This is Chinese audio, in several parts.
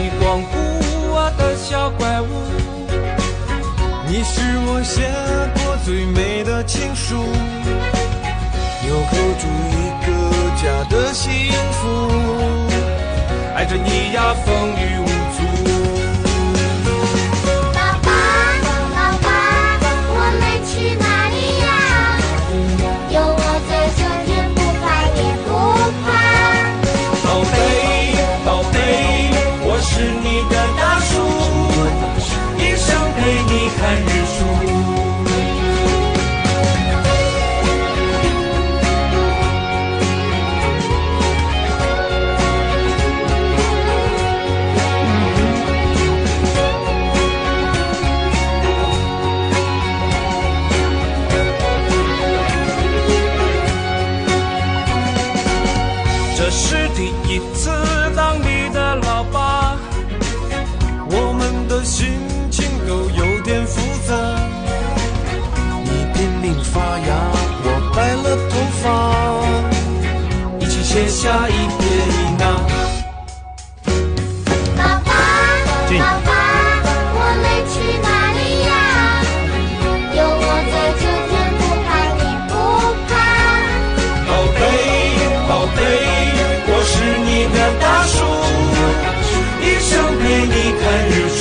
你光顾我的小怪物，你是我写过最美的情书，纽扣住一个家的幸福，爱着你呀风雨无阻。老爸，老爸，我们去哪里呀？有我在这天不怕也不怕。宝贝，宝贝，我是你的大树，一生陪你看日出。这是第一次当你的老爸，我们的心情都有点复杂。你濒临发芽，我白了头发，一起写下一撇一捺。老爸，老爸，我们去哪里呀？有我在这天不怕也不怕。宝贝，宝贝，我是你的大树，一生陪你看日出。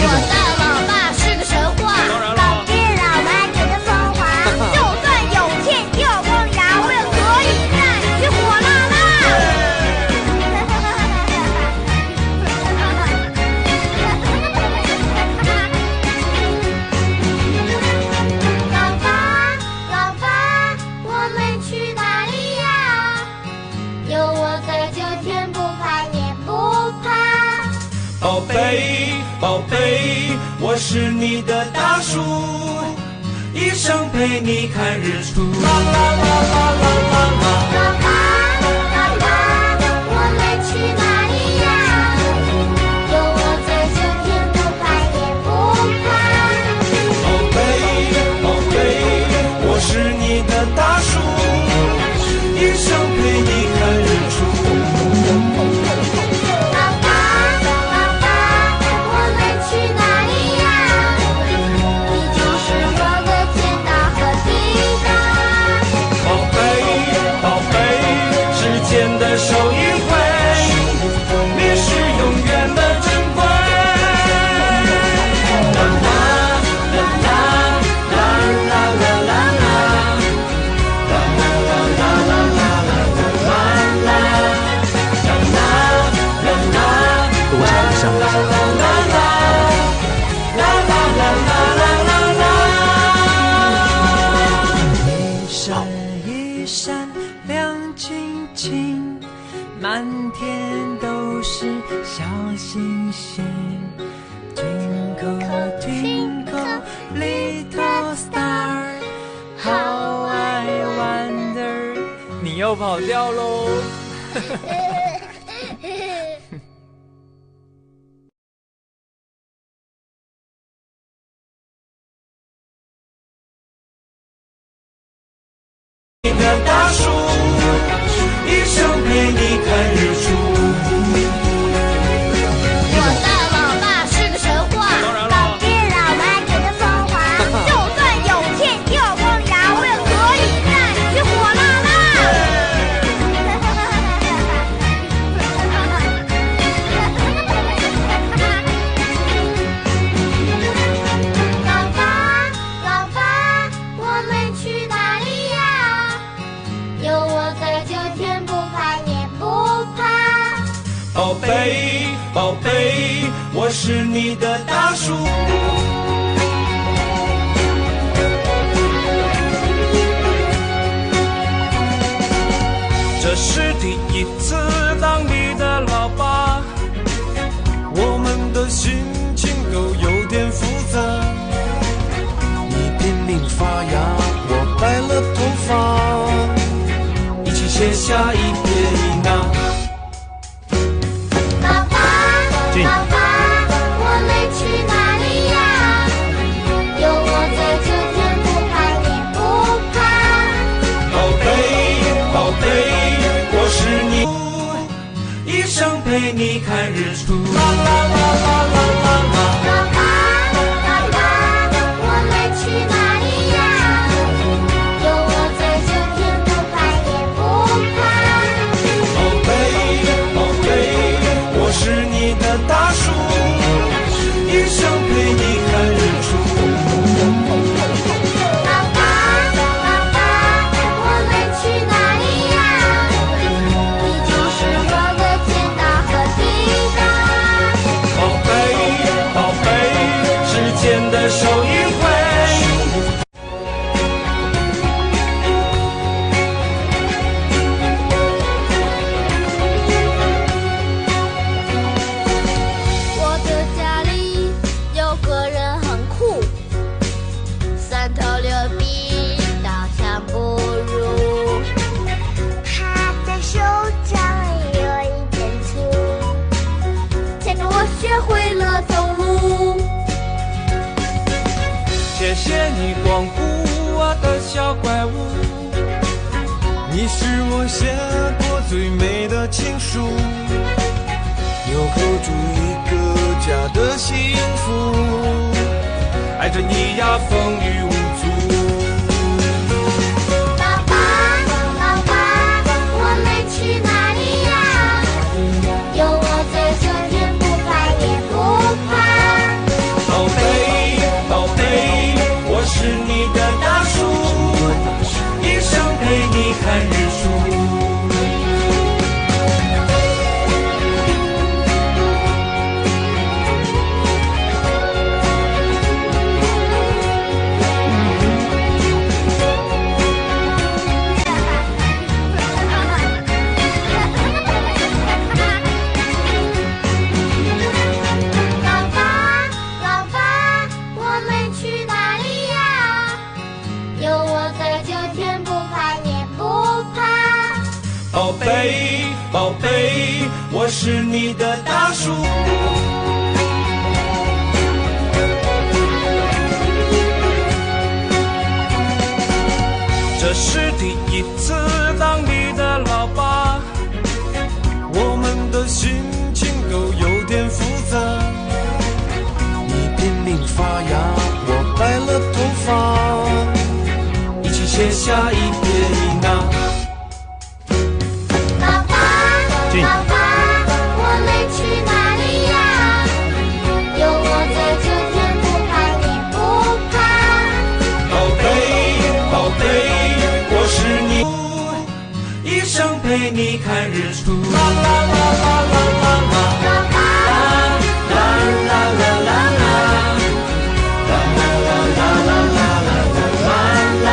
我的老爸是个神话，老爹老妈给的风华。就算有天掉光牙，我也可以带你去火辣辣。老爸，老爸，我们去哪里呀？有我在这天不怕也不怕。宝贝，宝贝，我是你的大树，一生陪你看日出。啦啦啦啦啦啦啦。老爸，老爸，我们去哪里呀？有我在这天不怕也不怕。宝贝，宝贝，我是你的大树，一生陪你看日出。老爸，老爸，我们去哪里呀？你就是我的天大和地大。宝贝，宝贝，时间的手一挥，你是永远的珍贵。啦啦啦啦啦啦啦啦啦，啦啦啦啦啦啦啦啦啦，啦啦啦啦，跟我想一下。啦啦啦啦，啦啦啦啦啦啦。一闪一闪亮晶晶，满天都是小星星。Twinkle twinkle little star, how I wonder。你又跑掉喽！你的大树，一生陪你看日出。我的老爸是个神话，老爹老妈给的风华。就算有天掉光牙，我也可以带你去火辣辣。老爸，老爸，我们去哪里呀？有我在这天不怕也不怕。宝贝，宝贝，我是你的大树。这是第一次当你的老爸，我们的心情都有点复杂。你濒临发芽，我白了头发，一起写下一撇一捺。老爸，老爸，我们去哪里呀？有我在这天不怕也不怕。宝贝，宝贝，我是你。一生陪你看日出。啦啦啦啦啦啦啦。爸爸，爸爸，我们去哪里呀？有我在，就天不怕也不怕。宝贝，宝贝，我是你的大树，一生陪你看日出。爸爸，爸爸，我们去哪里呀？你就是我的天大和地大。宝贝，宝贝，时间的手一挥。我的家里有个人很酷，三头六臂，刀枪不入。他的手掌有一点粗，牵着我学会了走路。谢谢你光顾我的小怪物，你是我写过最美的情书，纽扣住一个家的幸福，爱着你呀风雨无阻。爸爸，爸爸，我们去哪里呀？有我在，就天不怕也不怕。宝贝，宝贝，我是你的大树，一生陪你看日出。爸爸，爸爸，我们去哪里呀？有我在，就天不怕也不怕。宝贝，宝贝，我是你的大树。这是第一次当你的老爸，我们的心情都有点复杂。你拼命发芽，我白了头发，一起写下一撇一捺。爸爸，爸爸，我们去哪里呀？有我在，就天不怕也不怕。宝贝，宝贝，我是你，一生陪你看日出。啦啦啦啦啦啦啦。爸爸，啦啦啦啦啦。啦啦啦啦啦啦啦啦啦。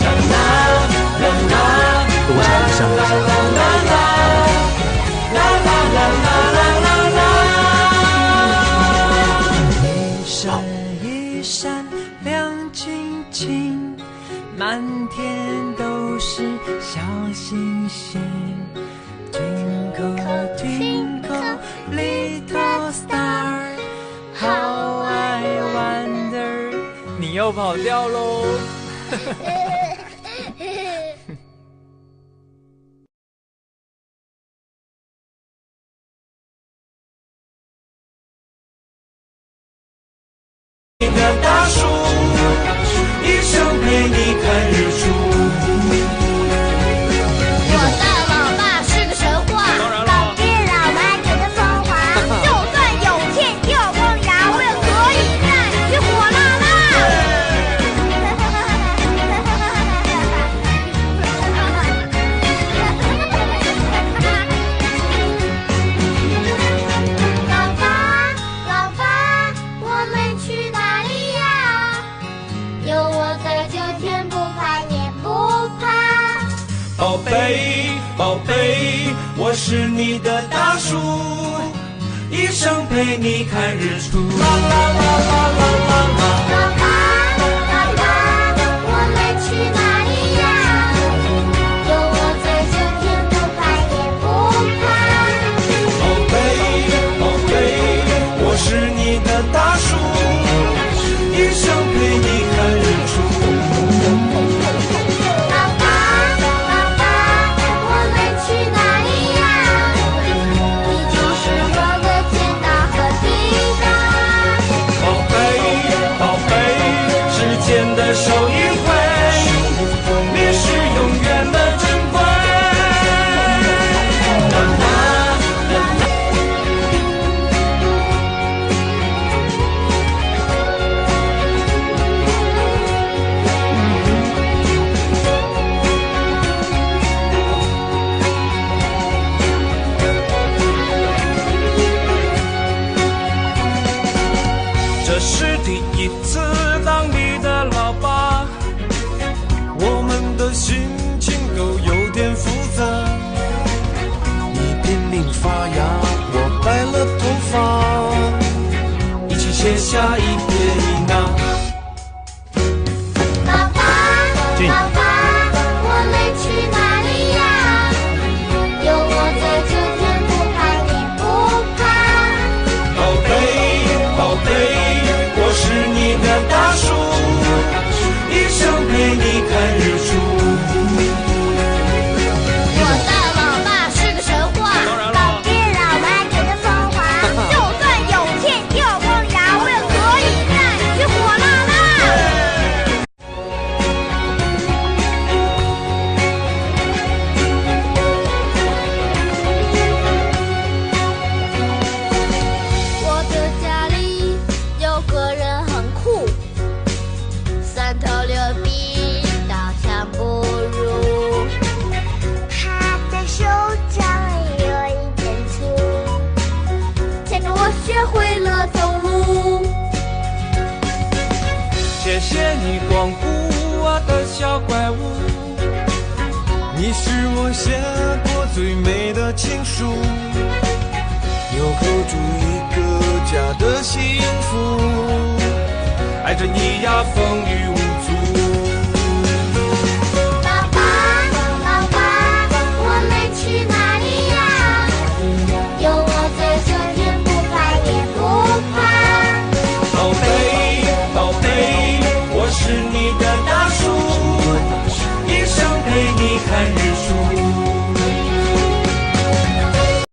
啦啦啦。跟我想一下。啦啦啦啦。啦啦啦啦啦啦。一闪一闪亮晶晶，满天都是小星星。Twinkle twinkle little star, how I wonder。你又跑掉喽！你的大树，一生陪你看日出。我的老爸是个神话，老爹老妈觉得风华，就算有天掉光牙，我也可以干起火辣辣。爸爸，爸爸，我们去哪里呀？有我在，就天不怕也不怕。宝贝，宝贝，我是你的大树，一生陪你看日出。啦啦啦啦啦啦啦。爸爸，爸爸，我们去哪里呀？有我在，就天不怕也不怕。宝贝，宝贝，我是你的大树，一生陪你看日出。爸爸，爸爸，我们去哪里呀？发芽，我白了头发，一起写下一篇呐。爸爸，爸爸，我们去哪里呀？有我在这边，不怕你不怕。宝贝，宝贝，我是你的大树，一生陪你看日出。我的老爸是个神话，老爹老妈给的风华。就算有天掉光牙，我也可以带你去火辣辣。我的家里有个人很酷，三头六臂，刀枪不入。他的手掌有一点粗，牵着我学会了走路。谢谢你光顾我的小怪物，你是我写过最美的情书，纽扣住一个家的幸福，爱着你呀，风雨无